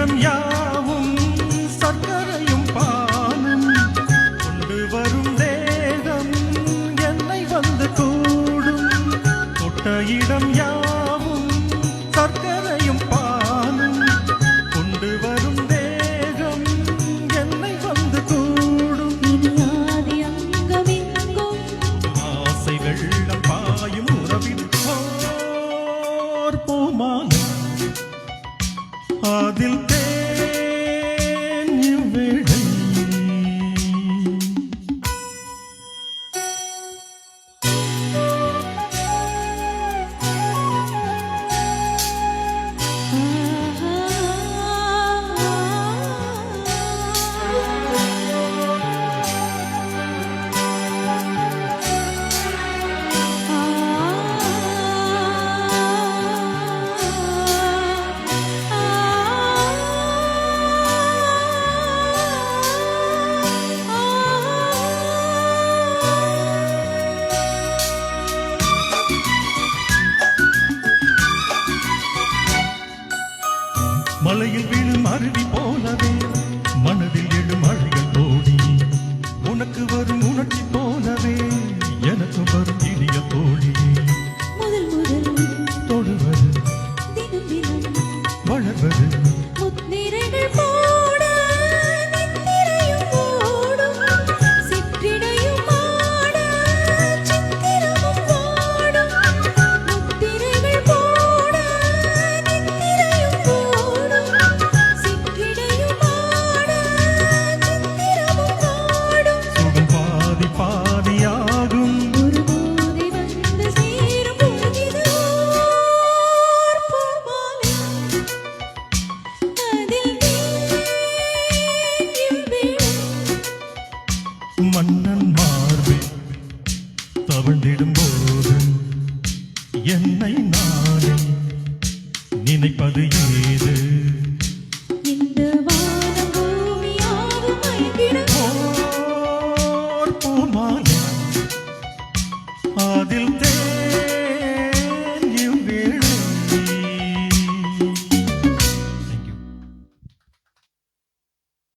இடம் யாவும் சர்க்கரையும் பாலும் கொண்டு வரும் தேகம் என்னை வந்து கூடும். தொட்ட இடம் யாவும் சர்க்கரையும் பாலும் கொண்டு வரும் தேகம் என்னை வந்து கூடும். இனியாதி அங்கமெங்கும் ஆசை வெள்ளம் பாயும் உறவில் ஓர் பூமாலை அதில் தேன் இவ்வேளை. மலையில் விழும் அருவி போலவே மனதில் எழும் அலைகள் ஓடி உனக்கு வரும் உணர்ச்சி போலவே எனக்கு வரும் இனிய தோழி. முதல் முதல் தொடுவது தினம் தினம் வளர்வது முத்திரைகள் போட நித்திரையும் ஓடும். சிற்றிடையும் ஆட சித்திரமும் ஓடும். முத்திரைகள் போட நித்திரையும் ஓடும். சிற்றிடையும் ஆட சித்திரமும் ஓடும். சுகம் பாதி பாதியாகும். ஒரு போதை வந்து சேரும் பொழுது ஓர் பூமாலை அதில் மன்னன் மார்பில் தவழ்ந்திடும் போது என்னை நானே நினைப்பது ஏது?